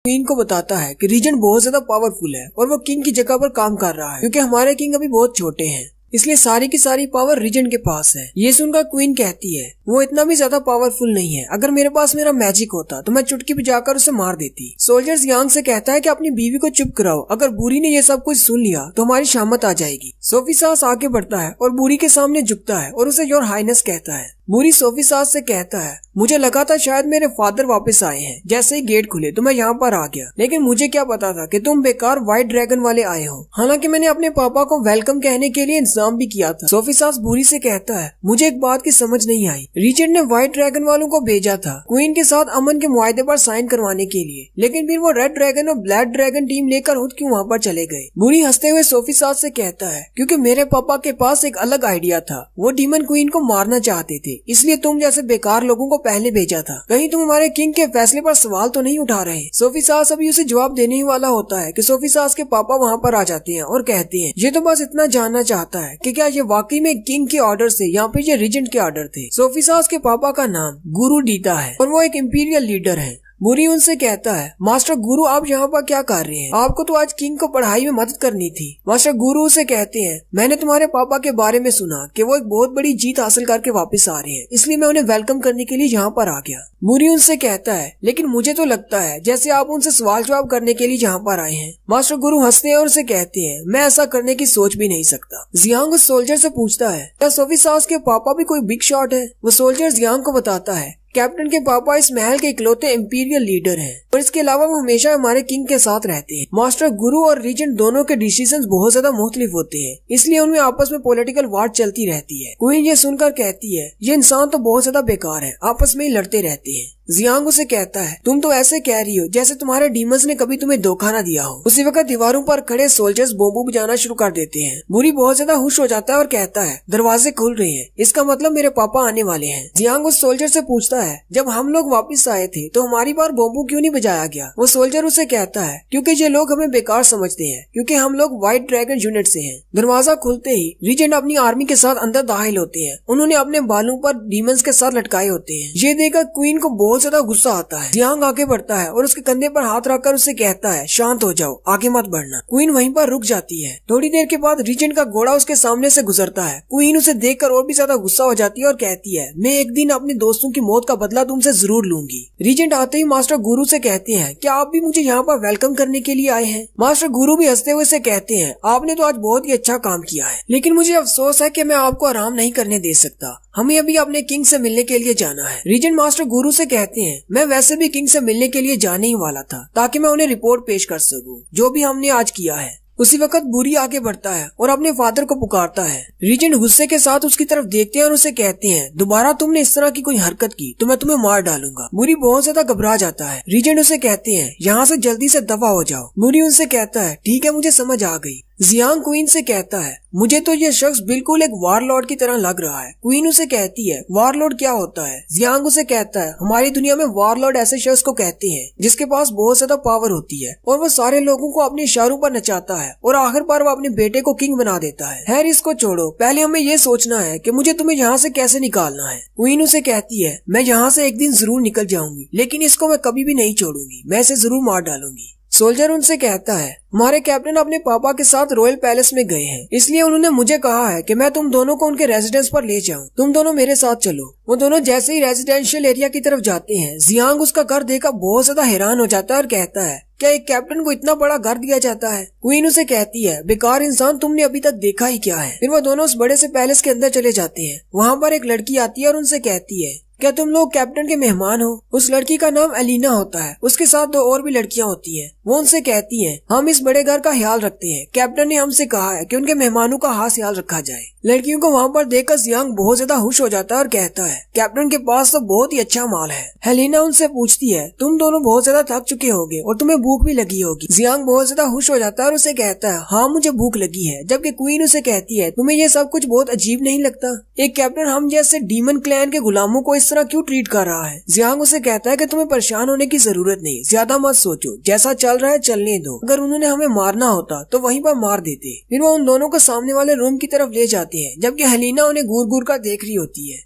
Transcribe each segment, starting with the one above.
Queen को बताता है कि रीजेंट बहुत ज्यादा पावरफुल है और वो किंग की जगह पर काम कर रहा है, क्योंकि हमारे किंग अभी बहुत छोटे हैं, इसलिए सारी की सारी पावर रीजेंट के पास है। ये सुनकर क्वीन कहती है वो इतना भी ज्यादा पावरफुल नहीं है, अगर मेरे पास मेरा मैजिक होता तो मैं चुटकी बजाकर उसे मार देती। सोल्जर्स यांग से कहता है कि अपनी बीवी को चुप कराओ, अगर बुरी ने ये सब कुछ सुन लिया तो हमारी शामत आ जाएगी। सोफी सास आगे बढ़ता है और बुरी के सामने झुकता है और उसे योर हाइनेस कहता है। बुरी सोफी सास से कहता है मुझे लगा था शायद मेरे फादर वापस आए हैं, जैसे ही गेट खुले तो मैं यहाँ पर आ गया, लेकिन मुझे क्या पता था कि तुम बेकार व्हाइट ड्रैगन वाले आए हो। हालांकि मैंने अपने पापा को वेलकम कहने के लिए इंतजाम भी किया था। सोफी सास बुरी से कहता है मुझे एक बात की समझ नहीं आई, रीजेंट ने व्हाइट ड्रैगन वालों को भेजा था क्वीन के साथ अमन के मुआहदे पर साइन करवाने के लिए, लेकिन फिर वो रेड ड्रैगन और ब्लैक ड्रैगन टीम लेकर खुद क्यों वहाँ पर चले गए। बुरी हंसते हुए सोफी सास से कहता है क्योंकि मेरे पापा के पास एक अलग आइडिया था, वो डीमन क्वीन को मारना चाहते थे, इसलिए तुम जैसे बेकार लोगों को पहले भेजा था। कहीं तुम हमारे किंग के फैसले पर सवाल तो नहीं उठा रहे। सोफी सास अभी उसे जवाब देने ही वाला होता है कि सोफी सास के पापा वहाँ पर आ जाते हैं और कहते हैं ये तो बस इतना जानना चाहता है कि क्या ये वाकई में किंग के ऑर्डर से या फिर ये रीजेंट के ऑर्डर थे। सोफी सास के पापा का नाम गुरु डीता है और वो एक इंपीरियल लीडर है। बुरी उनसे कहता है मास्टर गुरु आप यहाँ पर क्या कर रहे हैं, आपको तो आज किंग को पढ़ाई में मदद करनी थी। मास्टर गुरु उसे कहते हैं मैंने तुम्हारे पापा के बारे में सुना कि वो एक बहुत बड़ी जीत हासिल करके वापस आ रहे हैं, इसलिए मैं उन्हें वेलकम करने के लिए यहाँ पर आ गया। बुरी उनसे कहता है लेकिन मुझे तो लगता है जैसे आप उनसे सवाल जवाब करने के लिए यहाँ पर आए हैं। मास्टर गुरु हंसते हैं और उसे कहते हैं मैं ऐसा करने की सोच भी नहीं सकता। जियांग उस सोल्जर से पूछता है क्या सोफी सास के पापा भी कोई बिग शॉट है। वो सोल्जर जियांग को बताता है कैप्टन के पापा इस महल के इकलौते इंपीरियल लीडर हैं और इसके अलावा वो हमेशा हमारे किंग के साथ रहते हैं। मास्टर गुरु और रीजेंट दोनों के डिसीजंस बहुत ज्यादा मुख्तलिफ होते हैं, इसलिए उनमें आपस में पॉलिटिकल वार चलती रहती है। क्वीन ये सुनकर कहती है ये इंसान तो बहुत ज्यादा बेकार है, आपस में ही लड़ते रहते हैं। जियांग उसे कहता है तुम तो ऐसे कह रही हो जैसे तुम्हारे डीमंस ने कभी तुम्हें धोखा न दिया हो। उसी वक्त दीवारों पर खड़े सोल्जर्स बॉम्बू बजाना शुरू कर देते हैं। बुरी बहुत ज्यादा खुश हो जाता है और कहता है दरवाजे खुल रहे हैं, इसका मतलब मेरे पापा आने वाले हैं। जियांग उस सोल्जर से पूछता है जब हम लोग वापस आए थे तो हमारी बार बॉम्बू क्यों नहीं बजाया गया। वो सोल्जर उसे कहता है क्योंकि ये लोग हमें बेकार समझते हैं, क्योंकि हम लोग व्हाइट ड्रैगन यूनिट से हैं। दरवाजा खुलते ही रीजेंट अपनी आर्मी के साथ अंदर दाखिल होते हैं। उन्होंने अपने बालों पर डीमंस के साथ लटकाए होते हैं। ये देखकर क्वीन को बहुत ज्यादा गुस्सा आता है। जियांग आगे बढ़ता है और उसके कंधे पर हाथ रखकर उसे कहता है शांत हो जाओ, आगे मत बढ़ना। क्वीन वहीं पर रुक जाती है। थोड़ी देर के बाद रीजेंट का घोड़ा उसके सामने से गुजरता है। क्वीन उसे देखकर और भी ज्यादा गुस्सा हो जाती है और कहती है मैं एक दिन अपने दोस्तों की मौत का बदला तुमसे जरूर लूंगी। रीजेंट आते ही मास्टर गुरु से कहते हैं क्या आप भी मुझे यहाँ पर वेलकम करने के लिए आए हैं। मास्टर गुरु भी हंसते हुए से कहते हैं आपने तो आज बहुत ही अच्छा काम किया है, लेकिन मुझे अफसोस है कि मैं आपको आराम नहीं करने दे सकता, हमें अभी अपने किंग से मिलने के लिए जाना है। रीजेंट मास्टर गुरु से कहते हैं मैं वैसे भी किंग से मिलने के लिए जाने ही वाला था ताकि मैं उन्हें रिपोर्ट पेश कर सकूं जो भी हमने आज किया है। उसी वक्त बुरी आगे बढ़ता है और अपने फादर को पुकारता है। रीजेंट गुस्से के साथ उसकी तरफ देखते हैं और उसे कहते हैं दोबारा तुमने इस तरह की कोई हरकत की तो मैं तुम्हें मार डालूंगा। बुरी बहुत ज्यादा घबरा जाता है। रीजेंट उसे कहते हैं यहाँ से जल्दी से दफा हो जाओ। बुरी उनसे कहता है ठीक है मुझे समझ आ गई। जियांग क्वीन से कहता है मुझे तो ये शख्स बिल्कुल एक वारलॉर्ड की तरह लग रहा है। क्वीन उसे कहती है वारलॉर्ड क्या होता है। जियांग उसे कहता है हमारी दुनिया में वारलॉर्ड ऐसे शख्स को कहते हैं जिसके पास बहुत ज्यादा पावर होती है और वो सारे लोगों को अपने इशारों पर नचाता है और आखिर पर वो अपने बेटे को किंग बना देता है। खैर इसको छोड़ो, पहले हमें ये सोचना है कि मुझे तुम्हें यहाँ से कैसे निकालना है। क्वीन उसे कहती है मैं यहाँ से एक दिन जरूर निकल जाऊंगी, लेकिन इसको मैं कभी भी नहीं छोड़ूंगी, मैं इसे जरूर मार डालूंगी। सोल्जर उनसे कहता है हमारे कैप्टन अपने पापा के साथ रॉयल पैलेस में गए हैं, इसलिए उन्होंने मुझे कहा है कि मैं तुम दोनों को उनके रेजिडेंस पर ले जाऊं, तुम दोनों मेरे साथ चलो। वो दोनों जैसे ही रेजिडेंशियल एरिया की तरफ जाते हैं जियांग उसका घर देखकर बहुत ज्यादा हैरान हो जाता है और कहता है क्या एक कैप्टन को इतना बड़ा घर दिया जाता है। क्वीन उसे कहती है बेकार इंसान, तुमने अभी तक देखा ही क्या है। फिर वो दोनों उस बड़े से पैलेस के अंदर चले जाते हैं। वहाँ पर एक लड़की आती है और उनसे कहती है क्या तुम लोग कैप्टन के मेहमान हो। उस लड़की का नाम एलिना होता है, उसके साथ दो और भी लड़कियां होती हैं। वो उनसे कहती हैं हम इस बड़े घर का ख्याल रखते हैं, कैप्टन ने हमसे कहा है कि उनके मेहमानों का खास ख्याल रखा जाए। लड़कियों को वहाँ पर देखकर जियांग बहुत ज्यादा खुश हो जाता है और कहता है कैप्टन के पास तो बहुत ही अच्छा माल है। एलिना उनसे पूछती है तुम दोनों बहुत ज्यादा थक चुके होगे और तुम्हें भूख भी लगी होगी। जियांग बहुत ज्यादा खुश हो जाता है और उसे कहता है हाँ मुझे भूख लगी है, जबकि क्वीन उसे कहती है तुम्हें ये सब कुछ बहुत अजीब नहीं लगता, एक कैप्टन हम जैसे डीमन क्लैन के गुलामों को इस तरह क्यों ट्रीट कर रहा है। जियांग उसे कहता है कि तुम्हें परेशान होने की जरूरत नहीं, ज्यादा मत सोचो, जैसा चल रहा है चलने दो, अगर उन्होंने हमें मारना होता तो वहीं पर मार देते। फिर वो उन दोनों को सामने वाले रूम की तरफ ले जाते हैं, जबकि हेलिना उन्हें घूर घूर कर देख रही होती है।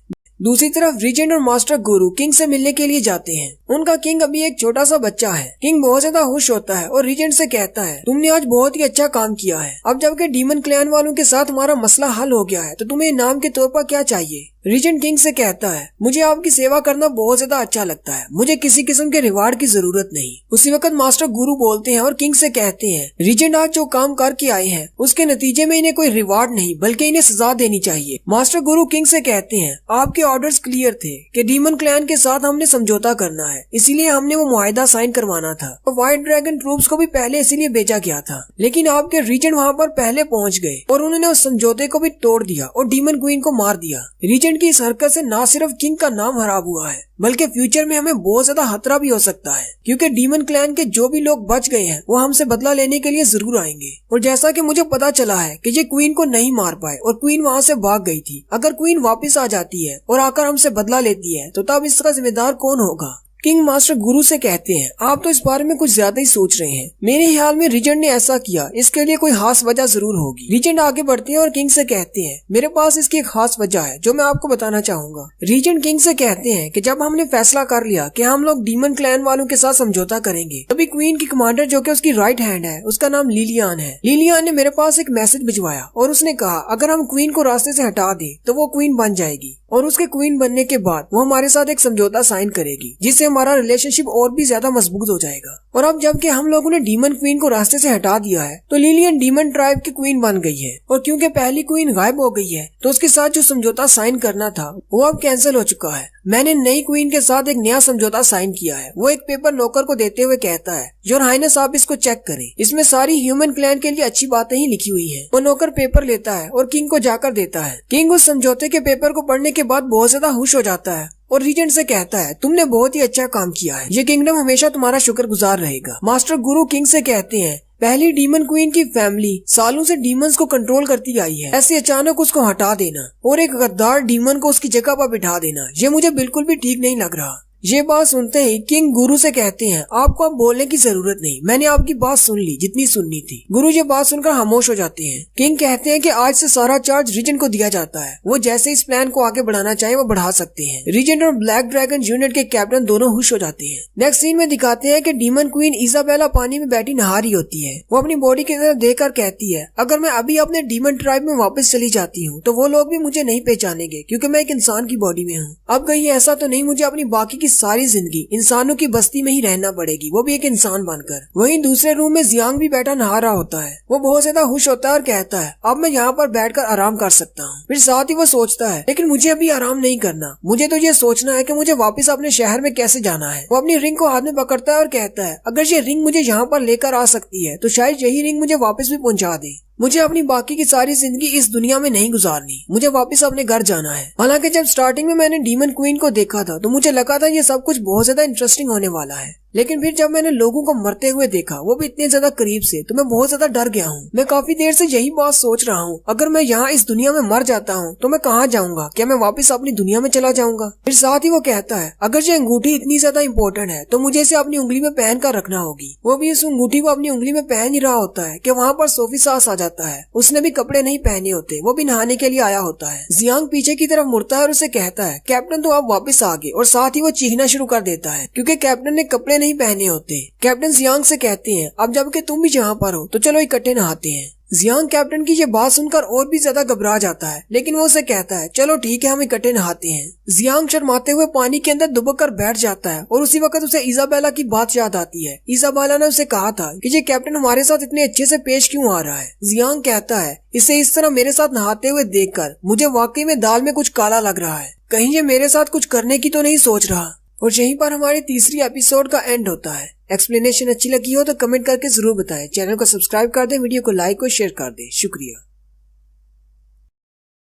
दूसरी तरफ रीजेंट और मास्टर गुरु किंग से मिलने के लिए जाते हैं। उनका किंग अभी एक छोटा सा बच्चा है। किंग बहुत ज्यादा खुश होता है और रीजेंट से कहता है, तुमने आज बहुत ही अच्छा काम किया है। अब जबकि डीमन क्लैन वालों के साथ हमारा मसला हल हो गया है तो तुम्हें इनाम के तौर पर क्या चाहिए? रीजेंट किंग से कहता है, मुझे आपकी सेवा करना बहुत ज्यादा अच्छा लगता है, मुझे किसी किस्म के रिवार्ड की जरूरत नहीं। उसी वक्त मास्टर गुरु बोलते हैं और किंग से कहते हैं, रीजेंट आज जो काम करके आए हैं उसके नतीजे में इन्हें कोई रिवार्ड नहीं बल्कि इन्हें सजा देनी चाहिए। मास्टर गुरु किंग से कहते हैं, आपके ऑर्डर्स क्लियर थे कि डीमन क्लैन के साथ हमने समझौता करना है, इसीलिए हमने वो मुआहदा साइन करवाना था और व्हाइट ड्रैगन ट्रूप्स को भी पहले इसीलिए भेजा गया था। लेकिन आपके रीजेंट वहाँ पर पहले पहुँच गए और उन्होंने उस समझौते को भी तोड़ दिया और डीमन क्वीन को मार दिया। रीजेंट की इस हरकत से न सिर्फ किंग का नाम खराब हुआ है बल्कि फ्यूचर में हमें बहुत ज्यादा खतरा भी हो सकता है, क्योंकि डीमन क्लैन के जो भी लोग बच गए हैं वो हमसे बदला लेने के लिए जरूर आएंगे। और जैसा कि मुझे पता चला है कि ये क्वीन को नहीं मार पाए और क्वीन वहाँ से भाग गई थी। अगर क्वीन वापस आ जाती है और आकर हमसे बदला लेती है तो तब इसका जिम्मेदार कौन होगा? किंग मास्टर गुरु से कहते हैं, आप तो इस बारे में कुछ ज्यादा ही सोच रहे हैं। मेरे ख्याल में रीजेंट ने ऐसा किया, इसके लिए कोई खास वजह जरूर होगी। रीजेंट आगे बढ़ते हैं और किंग से कहते हैं, मेरे पास इसकी एक खास वजह है जो मैं आपको बताना चाहूंगा। रीजेंट किंग से कहते हैं कि जब हमने फैसला कर लिया कि हम लोग डीमन क्लैन वालों के साथ समझौता करेंगे, तभी क्वीन की कमांडर जो कि उसकी राइट हैंड है, उसका नाम लिलियान है। लिलियान ने मेरे पास एक मैसेज भिजवाया और उसने कहा अगर हम क्वीन को रास्ते से हटा दें तो वो क्वीन बन जाएगी और उसके क्वीन बनने के बाद वो हमारे साथ एक समझौता साइन करेगी जिससे हमारा रिलेशनशिप और भी ज्यादा मजबूत हो जाएगा। और अब जबकि हम लोगों ने डीमन क्वीन को रास्ते से हटा दिया है तो लिलियन डीमन ट्राइब की क्वीन बन गई है और क्योंकि पहली क्वीन गायब हो गई है तो उसके साथ जो समझौता साइन करना था वो अब कैंसिल हो चुका है। मैंने नई क्वीन के साथ एक नया समझौता साइन किया है। वो एक पेपर नौकर को देते हुए कहता है, योर हाइनेस आप इसको चेक करें, इसमें सारी ह्यूमन क्लैन के लिए अच्छी बातें ही लिखी हुई है। वो नौकर पेपर लेता है और किंग को जाकर देता है। किंग उस समझौते के पेपर को पढ़ने के बाद बहुत ज्यादा खुश हो जाता है और रीजेंट से कहता है, तुमने बहुत ही अच्छा काम किया है, ये किंगडम हमेशा तुम्हारा शुक्रगुजार रहेगा। मास्टर गुरु किंग से कहते हैं, पहली डीमन क्वीन की फैमिली सालों से डीमंस को कंट्रोल करती आई है, ऐसे अचानक उसको हटा देना और एक गद्दार डीमन को उसकी जगह पर बिठा देना, ये मुझे बिल्कुल भी ठीक नहीं लग रहा। ये बात सुनते ही किंग गुरु से कहते हैं, आपको अब बोलने की जरूरत नहीं, मैंने आपकी बात सुन ली जितनी सुननी थी। गुरु ये बात सुनकर खामोश हो जाते हैं। किंग कहते हैं कि आज से सारा चार्ज रीजेंट को दिया जाता है, वो जैसे इस प्लान को आगे बढ़ाना चाहे वो बढ़ा सकते हैं। रीजेंट और ब्लैक ड्रैगन यूनिट के कैप्टन दोनों खुश हो जाते हैं। नेक्स्ट सीन में दिखाते हैं कि डीमन क्वीन इजाबेला पानी में बैठी नहा रही होती है। वो अपनी बॉडी की तरफ देखकर कहती है, अगर मैं अभी अपने डीमन ट्राइब में वापस चली जाती हूँ तो वो लोग भी मुझे नहीं पहचानेंगे क्योंकि मैं एक इंसान की बॉडी में हूँ। अब कहीं ऐसा तो नहीं मुझे अपनी बाकी की सारी जिंदगी इंसानों की बस्ती में ही रहना पड़ेगी, वो भी एक इंसान बनकर। वहीं दूसरे रूम में जियांग भी बैठा नहा रहा होता है। वो बहुत ज्यादा खुश होता है और कहता है, अब मैं यहाँ पर बैठकर आराम कर सकता हूँ। फिर साथ ही वो सोचता है, लेकिन मुझे अभी आराम नहीं करना, मुझे तो ये सोचना है कि मुझे वापस अपने शहर में कैसे जाना है। वो अपनी रिंग को हाथ में पकड़ता है और कहता है, अगर ये रिंग मुझे यहाँ पर लेकर आ सकती है तो शायद यही रिंग मुझे वापस भी पहुँचा दे। मुझे अपनी बाकी की सारी जिंदगी इस दुनिया में नहीं गुजारनी, मुझे वापस अपने घर जाना है। हालांकि जब स्टार्टिंग में मैंने डीमन क्वीन को देखा था तो मुझे लगा था ये सब कुछ बहुत ज्यादा इंटरेस्टिंग होने वाला है, लेकिन फिर जब मैंने लोगों को मरते हुए देखा, वो भी इतने ज्यादा करीब से, तो मैं बहुत ज्यादा डर गया हूँ। मैं काफी देर से यही बात सोच रहा हूँ, अगर मैं यहाँ इस दुनिया में मर जाता हूँ तो मैं कहाँ जाऊँगा? क्या मैं वापस अपनी दुनिया में चला जाऊँगा? फिर साथ ही वो कहता है, अगर ये अंगूठी इतनी ज्यादा इम्पोर्टेंट है तो मुझे इसे अपनी उंगली में पहन कर रखना होगी। वो भी इस अंगूठी को अपनी उंगली में पहन ही रहा होता है कि वहाँ पर सोफी सास आ जाता है। उसने भी कपड़े नहीं पहने होते, वो भी नहाने के लिए आया होता है। जियांग पीछे की तरफ मुड़ता है और उसे कहता है, कैप्टन तो आप वापस आ गए। और साथ ही वो चीखना शुरू कर देता है क्योंकि कैप्टन ने कपड़े नहीं पहने होते। कैप्टन जियांग से कहते हैं, अब जबकि तुम भी यहाँ पर हो तो चलो इकट्ठे नहाते हैं। जियांग कैप्टन की ये बात सुनकर और भी ज्यादा घबरा जाता है, लेकिन वो उसे कहता है, चलो ठीक है हम इकट्ठे नहाते हैं। जियांग शर्माते हुए पानी के अंदर दुबक कर बैठ जाता है और उसी वक्त उसे इजाबेला की बात याद आती है। इजाबेला ने उसे कहा था कि ये कैप्टन हमारे साथ इतने अच्छे से पेश क्यों आ रहा है। जियांग कहता है, इसे इस तरह मेरे साथ नहाते हुए देखकर मुझे वाकई में दाल में कुछ काला लग रहा है, कहीं ये मेरे साथ कुछ करने की तो नहीं सोच रहा। और यहीं पर हमारी तीसरी एपिसोड का एंड होता है। एक्सप्लेनेशन अच्छी लगी हो तो कमेंट करके जरूर बताएं। चैनल को सब्सक्राइब कर दें, वीडियो को लाइक और शेयर कर दें। शुक्रिया।